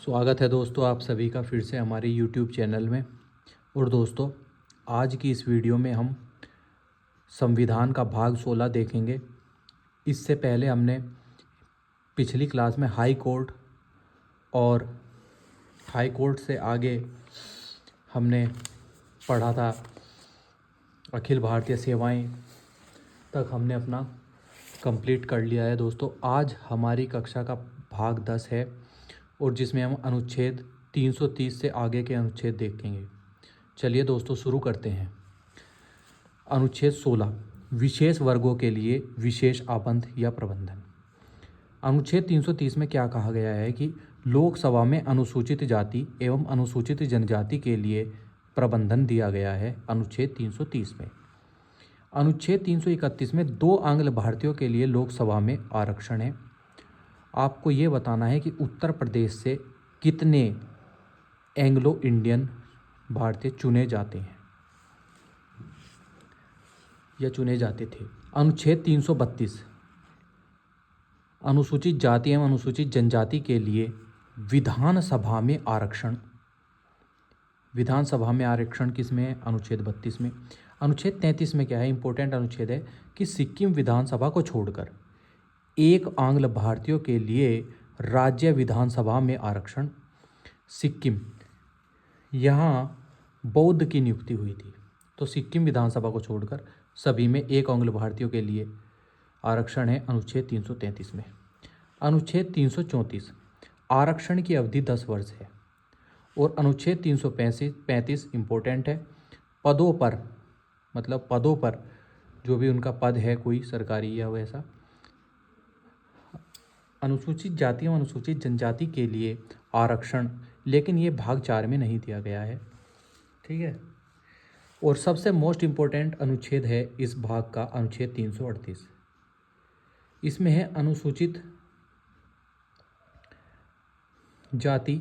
स्वागत है दोस्तों आप सभी का फिर से हमारे YouTube चैनल में। और दोस्तों, आज की इस वीडियो में हम संविधान का भाग 16 देखेंगे। इससे पहले हमने पिछली क्लास में हाई कोर्ट और हाई कोर्ट से आगे हमने पढ़ा था अखिल भारतीय सेवाएं तक हमने अपना कंप्लीट कर लिया है। दोस्तों, आज हमारी कक्षा का भाग 10 है और जिसमें हम अनुच्छेद 330 से आगे के अनुच्छेद देखेंगे। चलिए दोस्तों शुरू करते हैं। अनुच्छेद 16 विशेष वर्गों के लिए विशेष आबंध या प्रबंधन। अनुच्छेद 330 में क्या कहा गया है कि लोकसभा में अनुसूचित जाति एवं अनुसूचित जनजाति के लिए प्रबंधन दिया गया है। अनुच्छेद 330 में अनुच्छेद 331 में 2 आंग्ल भारतीयों के लिए लोकसभा में आरक्षण है। आपको ये बताना है कि उत्तर प्रदेश से कितने एंग्लो इंडियन भारतीय चुने जाते हैं या चुने जाते थे। अनुच्छेद 332 अनुसूचित जाति एवं अनुसूचित जनजाति के लिए विधानसभा में आरक्षण। विधानसभा में आरक्षण किस में है? अनुच्छेद 32 में। अनुच्छेद 33 में क्या है? इंपॉर्टेंट अनुच्छेद है कि सिक्किम विधानसभा को छोड़कर 1 आंग्ल भारतीयों के लिए राज्य विधानसभा में आरक्षण। सिक्किम, यहाँ बौद्ध की नियुक्ति हुई थी, तो सिक्किम विधानसभा को छोड़कर सभी में 1 आंग्ल भारतीयों के लिए आरक्षण है। अनुच्छेद 333 में। अनुच्छेद 334 आरक्षण की अवधि 10 वर्ष है। और अनुच्छेद 335 इम्पोर्टेंट है। पदों पर, मतलब पदों पर जो भी उनका पद है कोई सरकारी या वैसा, अनुसूचित जाति एवं अनुसूचित जनजाति के लिए आरक्षण, लेकिन ये भाग 4 में नहीं दिया गया है। ठीक है। और सबसे मोस्ट इम्पोर्टेंट अनुच्छेद है इस भाग का अनुच्छेद 338। इसमें है अनुसूचित जाति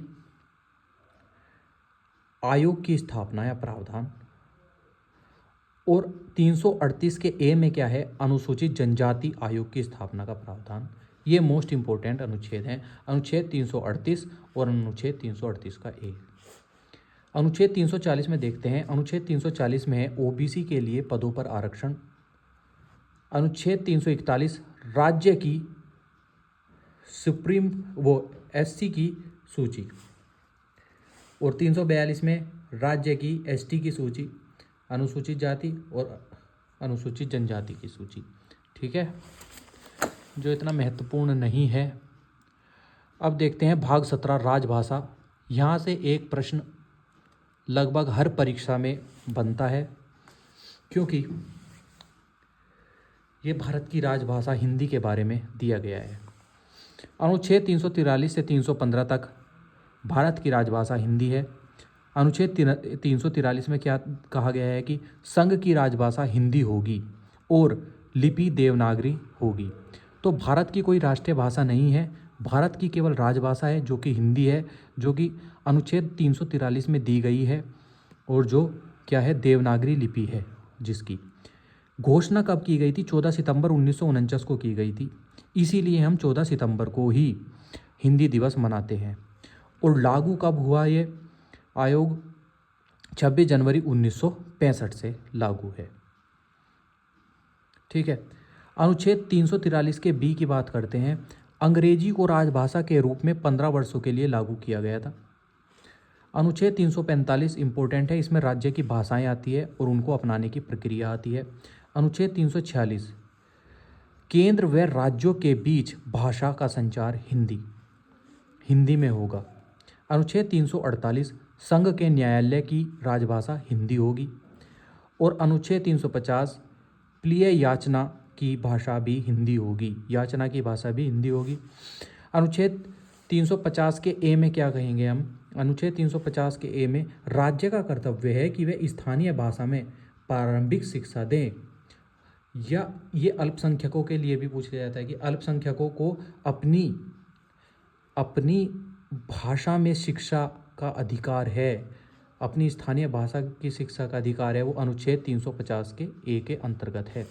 आयोग की स्थापना या प्रावधान। और 338 के ए में क्या है? अनुसूचित जनजाति आयोग की स्थापना का प्रावधान। ये मोस्ट इम्पोर्टेंट अनुच्छेद हैं, अनुच्छेद 338 और अनुच्छेद 338 का ए। अनुच्छेद 340 में देखते हैं। अनुच्छेद 340 में है ओबीसी के लिए पदों पर आरक्षण। अनुच्छेद 341 राज्य की सुप्रीम एससी की सूची। और 342 में राज्य की एसटी की सूची, अनुसूचित जाति और अनुसूचित जनजाति की सूची। ठीक है, जो इतना महत्वपूर्ण नहीं है। अब देखते हैं भाग 17 राजभाषा। यहाँ से एक प्रश्न लगभग हर परीक्षा में बनता है, क्योंकि ये भारत की राजभाषा हिंदी के बारे में दिया गया है। अनुच्छेद 343 से 315 तक भारत की राजभाषा हिंदी है। अनुच्छेद 343 में क्या कहा गया है कि संघ की राजभाषा हिंदी होगी और लिपि देवनागरी होगी। तो भारत की कोई राष्ट्रीय भाषा नहीं है, भारत की केवल राजभाषा है जो कि हिंदी है, जो कि अनुच्छेद 343 में दी गई है। और जो क्या है? देवनागरी लिपि है, जिसकी घोषणा कब की गई थी? 14 सितंबर 1949 को की गई थी। इसीलिए हम 14 सितंबर को ही हिंदी दिवस मनाते हैं। और लागू कब हुआ ये आयोग? 26 जनवरी 1965 से लागू है। ठीक है। अनुच्छेद 343 के बी की बात करते हैं। अंग्रेजी को राजभाषा के रूप में 15 वर्षों के लिए लागू किया गया था। अनुच्छेद 345 इम्पोर्टेंट है, इसमें राज्य की भाषाएं आती है और उनको अपनाने की प्रक्रिया आती है। अनुच्छेद 346 केंद्र व राज्यों के बीच भाषा का संचार हिंदी में होगा। अनुच्छेद 348 संघ के न्यायालय की राजभाषा हिंदी होगी। और अनुच्छेद 350 प्लिय याचना की भाषा भी हिंदी होगी, याचना की भाषा भी हिंदी होगी। अनुच्छेद 350 के ए में क्या कहेंगे हम? अनुच्छेद 350 के ए में राज्य का कर्तव्य है कि वे स्थानीय भाषा में प्रारंभिक शिक्षा दें। या ये अल्पसंख्यकों के लिए भी पूछ लिया जाता है कि अल्पसंख्यकों को अपनी भाषा में शिक्षा का अधिकार है, अपनी स्थानीय भाषा की शिक्षा का अधिकार है, वो अनुच्छेद 350 के ए के अंतर्गत है।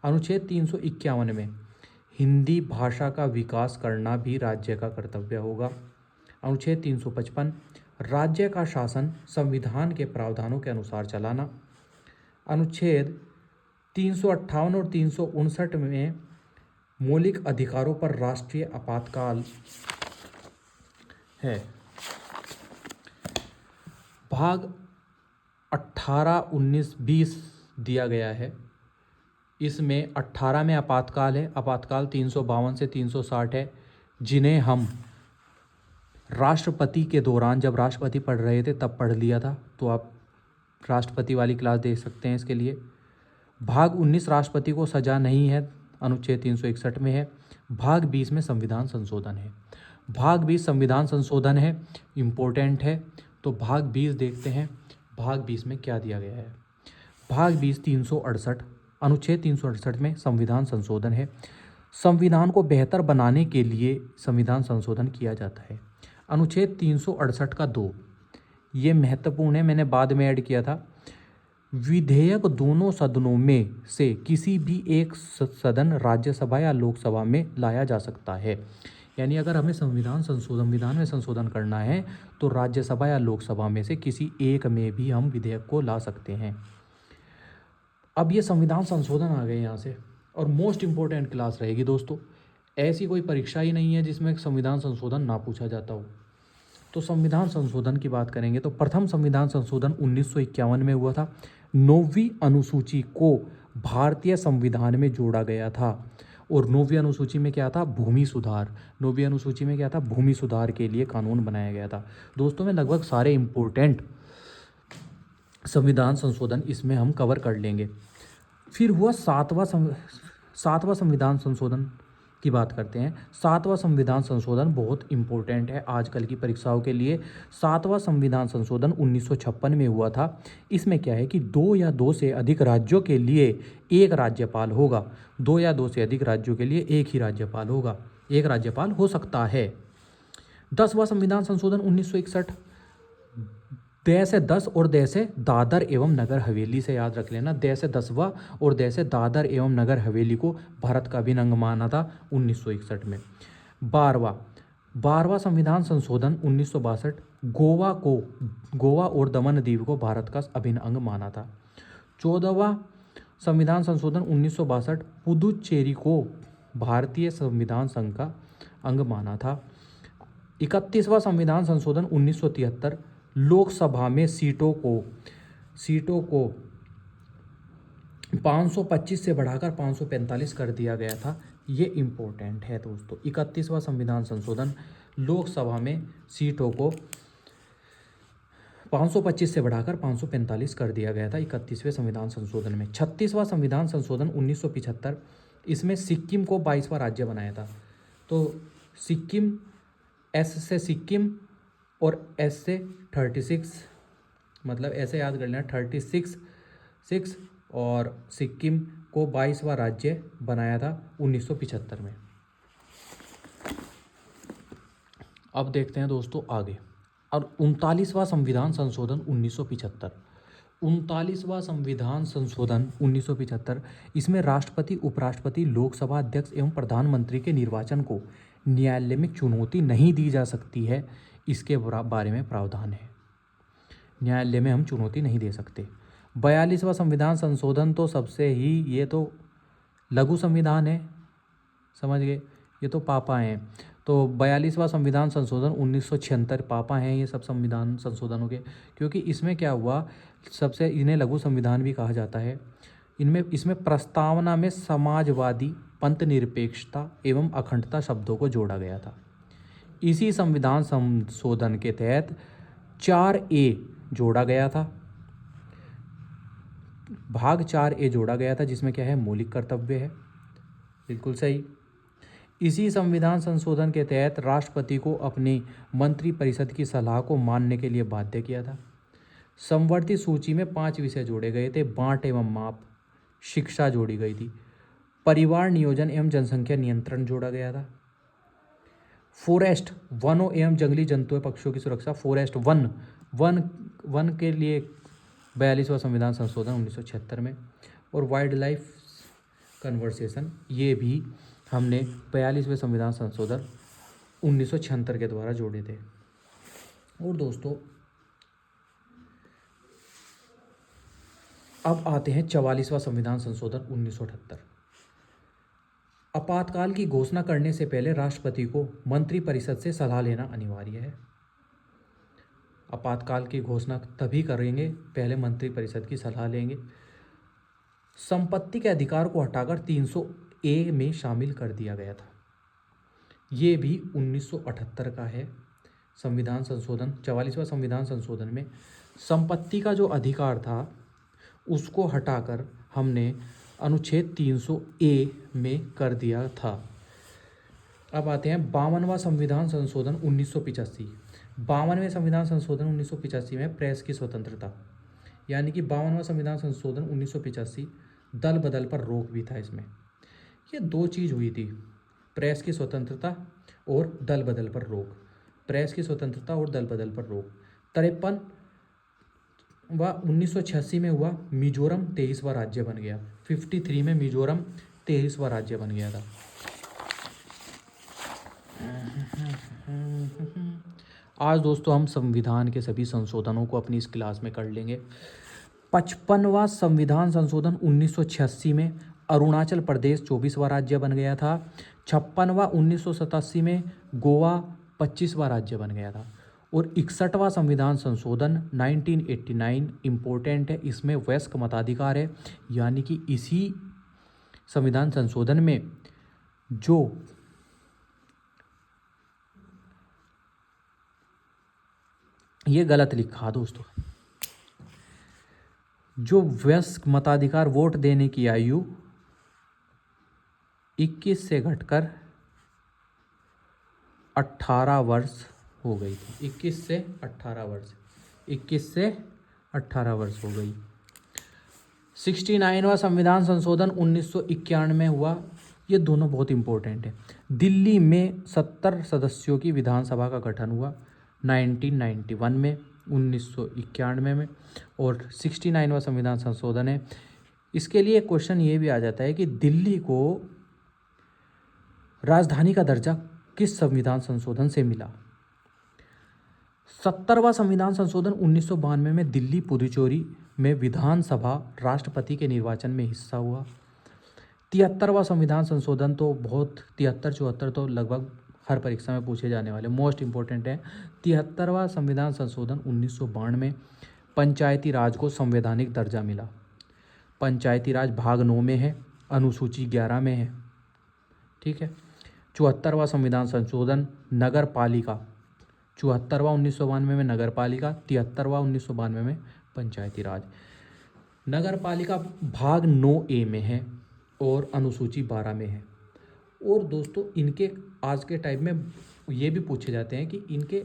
अनुच्छेद 351 में हिंदी भाषा का विकास करना भी राज्य का कर्तव्य होगा। अनुच्छेद 355 राज्य का शासन संविधान के प्रावधानों के अनुसार चलाना। अनुच्छेद 358 और 359 में मौलिक अधिकारों पर राष्ट्रीय आपातकाल है। भाग 18, 19, 20 दिया गया है। इसमें 18 में आपातकाल है। आपातकाल 352 से 360 है, जिन्हें हम राष्ट्रपति के दौरान जब राष्ट्रपति पढ़ रहे थे तब पढ़ लिया था, तो आप राष्ट्रपति वाली क्लास देख सकते हैं इसके लिए। भाग 19 राष्ट्रपति को सजा नहीं है, अनुच्छेद 361 में है। भाग 20 में संविधान संशोधन है। भाग 20 संविधान संशोधन है, इम्पोर्टेंट है। तो भाग 20 देखते हैं, भाग 20 में क्या दिया गया है। भाग 20 368 अनुच्छेद 368 में संविधान संशोधन है। संविधान को बेहतर बनाने के लिए संविधान संशोधन किया जाता है। अनुच्छेद 368 का 2 ये महत्वपूर्ण है, मैंने बाद में ऐड किया था। विधेयक दोनों सदनों में से किसी भी एक सदन राज्यसभा या लोकसभा में लाया जा सकता है। यानी अगर हमें संविधान में संशोधन करना है तो राज्यसभा या लोकसभा में से किसी एक में भी हम विधेयक को ला सकते हैं। अब ये संविधान संशोधन आ गए यहाँ से, और मोस्ट इम्पोर्टेंट क्लास रहेगी दोस्तों। ऐसी कोई परीक्षा ही नहीं है जिसमें संविधान संशोधन ना पूछा जाता हो। तो संविधान संशोधन की बात करेंगे तो प्रथम संविधान संशोधन 1951 में हुआ था। 9वीं अनुसूची को भारतीय संविधान में जोड़ा गया था, और 9वीं अनुसूची में क्या था? भूमि सुधार। 9वीं अनुसूची में क्या था? भूमि सुधार के लिए कानून बनाया गया था। दोस्तों में लगभग सारे इम्पोर्टेंट संविधान संशोधन इसमें हम कवर कर लेंगे। फिर हुआ सातवां संविधान संशोधन की बात करते हैं। सातवां संविधान संशोधन बहुत इम्पोर्टेंट है आजकल की परीक्षाओं के लिए। सातवां संविधान संशोधन 1956 में हुआ था। इसमें क्या है कि 2 या 2 से अधिक राज्यों के लिए एक राज्यपाल होगा। 2 या 2 से अधिक राज्यों के लिए एक ही राज्यपाल होगा, एक राज्यपाल हो सकता है। 10वां संविधान संशोधन 1961, दय से 10 और दय से दादर एवं नगर हवेली से याद रख लेना। दय से 10वां और दय से दादर एवं नगर हवेली को भारत का अभिन्न अंग माना था 1961 में। 12वां संविधान संशोधन 1962, गोवा और दमन दीव को भारत का अभिन्न अंग माना था। 14वां संविधान संशोधन 1962, पुदुचेरी को भारतीय संविधान संघ का अंग माना था। 31वां संविधान संशोधन 1973, लोकसभा में सीटों को 525 से बढ़ाकर 545 कर दिया गया था। ये इम्पोर्टेंट है दोस्तों। 31वां संविधान संशोधन, लोकसभा में सीटों को 525 से बढ़ाकर 545 कर दिया गया था 31वें संविधान संशोधन में। 36वां संविधान संशोधन 1975, इसमें सिक्किम को 22वां राज्य बनाया था। तो सिक्किम, एस से सिक्किम और एस से 36, मतलब ऐसे याद कर लेना 36 और सिक्किम को 22वां राज्य बनाया था 1975 में। अब देखते हैं दोस्तों आगे। और 39वां संविधान संशोधन 1975, 39वां संविधान संशोधन 1975, इसमें राष्ट्रपति, उपराष्ट्रपति, लोकसभा अध्यक्ष एवं प्रधानमंत्री के निर्वाचन को न्यायालय में चुनौती नहीं दी जा सकती है, इसके बारे में प्रावधान है। न्यायालय में हम चुनौती नहीं दे सकते। 42वां संविधान संशोधन तो सबसे ही, ये तो लघु संविधान है, समझ गए, ये तो पापा हैं। तो 42वां संविधान संशोधन 1976, पापा हैं ये सब संविधान संशोधनों के, क्योंकि इसमें क्या हुआ, सबसे इन्हें लघु संविधान भी कहा जाता है। इसमें प्रस्तावना में समाजवादी, पंथ निरपेक्षता एवं अखंडता शब्दों को जोड़ा गया था। इसी संविधान संशोधन के तहत 4A जोड़ा गया था, भाग 4A जोड़ा गया था, जिसमें क्या है, मौलिक कर्तव्य है। बिल्कुल सही। इसी संविधान संशोधन के तहत राष्ट्रपति को अपनी मंत्रिपरिषद की सलाह को मानने के लिए बाध्य किया था। संवर्धित सूची में 5 विषय जोड़े गए थे। बांट एवं माप, शिक्षा जोड़ी गई थी। परिवार नियोजन एवं जनसंख्या नियंत्रण जोड़ा गया था। फॉरेस्ट, वनों एवं जंगली जंतुओं पक्षियों की सुरक्षा, फॉरेस्ट, वन के लिए 42वां संविधान संशोधन 1976 में। और वाइल्ड लाइफ कन्वर्सेशन, ये भी हमने 42वें संविधान संशोधन 1976 के द्वारा जोड़े थे। और दोस्तों अब आते हैं 44वां संविधान संशोधन 1978। आपातकाल की घोषणा करने से पहले राष्ट्रपति को मंत्रिपरिषद से सलाह लेना अनिवार्य है। आपातकाल की घोषणा तभी करेंगे, पहले मंत्रिपरिषद की सलाह लेंगे। संपत्ति के अधिकार को हटाकर 300A में शामिल कर दिया गया था। ये भी 1978 का है संविधान संशोधन। 44वां संविधान संशोधन में संपत्ति का जो अधिकार था उसको हटाकर हमने अनुच्छेद 300A में कर दिया था। अब आते हैं 52वां संविधान संशोधन 1985। 52वें संविधान संशोधन 1985 में प्रेस की स्वतंत्रता, यानी कि 52वां संविधान संशोधन 1985 दल बदल पर रोक भी था। इसमें ये दो चीज़ हुई थी, प्रेस की स्वतंत्रता और दल बदल पर रोक। प्रेस की स्वतंत्रता और दल बदल पर रोक। 53 व 1986 में हुआ, मिजोरम 23वां राज्य बन गया। 53 में मिजोरम 23वां राज्य बन गया था। आज दोस्तों हम संविधान के सभी संशोधनों को अपनी इस क्लास में कर लेंगे। 55वां संविधान संशोधन 1986 में अरुणाचल प्रदेश 24वां राज्य बन गया था। 56वां 1987 में गोवा 25वां राज्य बन गया था। और 61वां संविधान संशोधन 1989 इम्पोर्टेंट है, इसमें वयस्क मताधिकार है, यानी कि इसी संविधान संशोधन में जो ये गलत लिखा दोस्तों, जो वयस्क मताधिकार वोट देने की आयु 21 से घटकर 18 वर्ष हो गई थी। 21 से 18 वर्ष, 21 से 18 वर्ष हो गई। 69वां संविधान संशोधन 1991 में हुआ। ये दोनों बहुत इंपॉर्टेंट है। दिल्ली में 70 सदस्यों की विधानसभा का गठन हुआ 1991 में, 1991 में। और 69वां संविधान संशोधन है। इसके लिए क्वेश्चन ये भी आ जाता है कि दिल्ली को राजधानी का दर्जा किस संविधान संशोधन से मिला। 70वां संविधान संशोधन 1992 में दिल्ली पुदुचेरी में विधानसभा राष्ट्रपति के निर्वाचन में हिस्सा हुआ। 73वां संविधान संशोधन तो बहुत 73-74 तो लगभग हर परीक्षा में पूछे जाने वाले मोस्ट इंपॉर्टेंट है। 73वां संविधान संशोधन 1992 में पंचायती राज को संवैधानिक दर्जा मिला। पंचायती राज भाग 9 में है, अनुसूची 11 में है। ठीक है। 74वां संविधान संशोधन नगर पालिका, 74वां 1992 में नगर पालिका, 73वां 1992 में पंचायती राज। नगर पालिका भाग 9A में है और अनुसूची 12 में है। और दोस्तों इनके आज के टाइम में ये भी पूछे जाते हैं कि इनके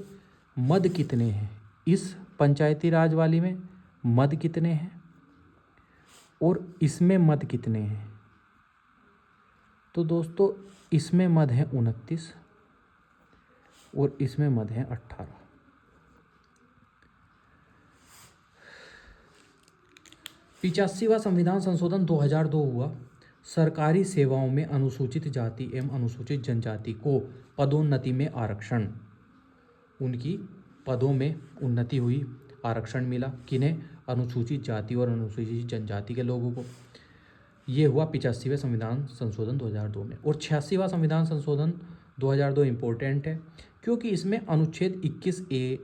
मद कितने हैं। इस पंचायती राज वाली में मद कितने हैं और इसमें मद कितने हैं। तो दोस्तों इसमें मद है 29 और इसमें मद है 18। पिचासीवां संविधान संशोधन 2002 हुआ। सरकारी सेवाओं में अनुसूचित जाति एवं अनुसूचित जनजाति को पदोन्नति में आरक्षण, उनकी पदों में उन्नति हुई, आरक्षण मिला। किन्हें? अनुसूचित जाति और अनुसूचित जनजाति के लोगों को। ये हुआ 85वें संविधान संशोधन 2002 में। और 86वां संविधान संशोधन 2002 इम्पोर्टेंट है क्योंकि इसमें अनुच्छेद 21A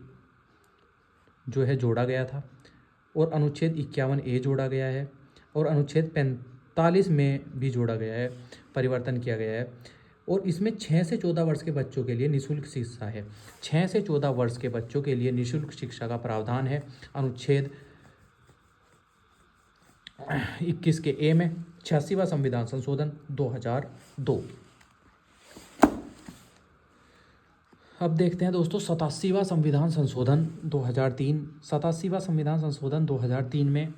जो है जोड़ा गया था और अनुच्छेद 51A जोड़ा गया है और अनुच्छेद 45 में भी जोड़ा गया है, परिवर्तन किया गया है। और इसमें 6 से 14 वर्ष के बच्चों के लिए निःशुल्क शिक्षा है। 6 से 14 वर्ष के बच्चों के लिए निःशुल्क शिक्षा का प्रावधान है अनुच्छेद 21 के A में। 86वां संविधान संशोधन 2002। अब देखते हैं दोस्तों 87वां संविधान संशोधन 2003। 87वां संविधान संशोधन 2003 में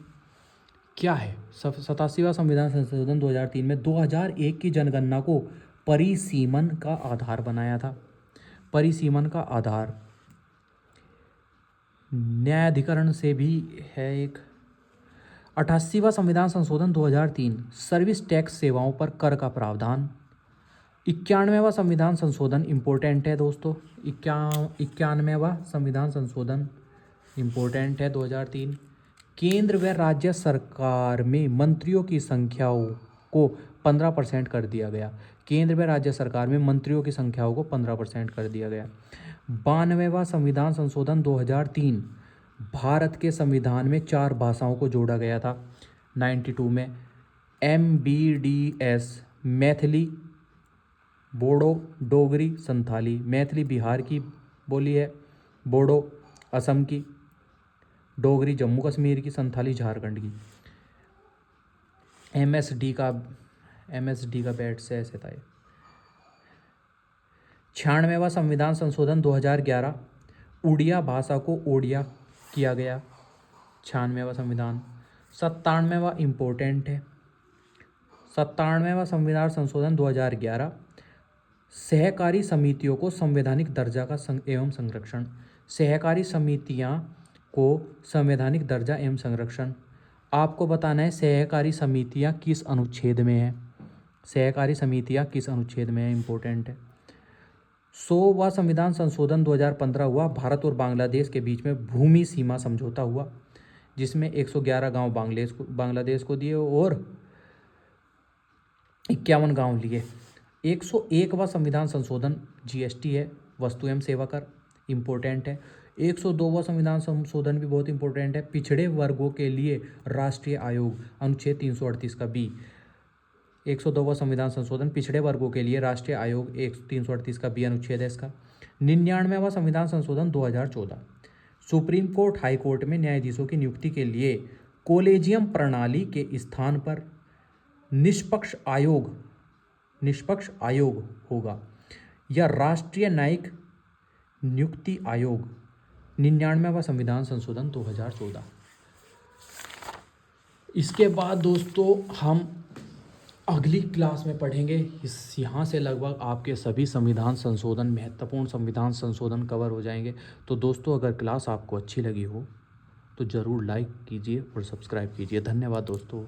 क्या है? 87वां संविधान संशोधन 2003 में 2001 की जनगणना को परिसीमन का आधार बनाया था। परिसीमन का आधार न्यायाधिकरण से भी है एक। 88वां संविधान संशोधन 2003 सर्विस टैक्स सेवाओं पर कर का प्रावधान। 91वां संविधान संशोधन इम्पोर्टेंट है दोस्तों। 91वां संविधान संशोधन इम्पोर्टेंट है 2003। केंद्र व राज्य सरकार में मंत्रियों की संख्याओं को 15% कर दिया गया। केंद्र व राज्य सरकार में मंत्रियों की संख्याओं को 15% कर दिया गया। 92वां संविधान संशोधन 2003। भारत के संविधान में 4 भाषाओं को जोड़ा गया था 92 में। MBDS मैथिली, बोडो, डोगरी, संथाली। मैथिली बिहार की बोली है, बोडो असम की, डोगरी जम्मू कश्मीर की, संथाली झारखंड की। MSD का बैठ से ऐसे था। 96वां संविधान संशोधन 2011। उड़िया भाषा को ओडिया किया गया। 96वां संविधान। 97वां इम्पोर्टेंट है। 97वां संविधान संशोधन 2011। सहकारी समितियों को संवैधानिक दर्जा का एवं संरक्षण। सहकारी समितियां को संवैधानिक दर्जा एवं संरक्षण। आपको बताना है सहकारी समितियां किस अनुच्छेद में है। सहकारी समितियां किस अनुच्छेद में है, इम्पोर्टेंट है। 100वां संविधान संशोधन 2015 हुआ। भारत और बांग्लादेश के बीच में भूमि सीमा समझौता हुआ, जिसमें 111 गांव बांग्लादेश को दिए और 51 गांव लिए। 101वां संविधान संशोधन GST है, वस्तु एवं सेवा कर, इम्पोर्टेंट है। 102वां संविधान संशोधन भी बहुत इंपॉर्टेंट है। पिछड़े वर्गों के लिए राष्ट्रीय आयोग, अनुच्छेद 338 का B। 102वां संविधान संशोधन पिछड़े वर्गों के लिए राष्ट्रीय आयोग 338 का B अनुच्छेद है इसका। 99वां संविधान संशोधन 2014। सुप्रीम कोर्ट, हाई कोर्ट में न्यायाधीशों की नियुक्ति के लिए कोलेजियम प्रणाली के स्थान पर निष्पक्ष आयोग होगा या राष्ट्रीय न्यायिक नियुक्ति आयोग। 99वां संविधान संशोधन 2014। इसके बाद दोस्तों हम अगली क्लास में पढ़ेंगे। यहाँ से लगभग आपके सभी संविधान संशोधन, महत्वपूर्ण संविधान संशोधन कवर हो जाएंगे। तो दोस्तों अगर क्लास आपको अच्छी लगी हो तो ज़रूर लाइक कीजिए और सब्सक्राइब कीजिए। धन्यवाद दोस्तों।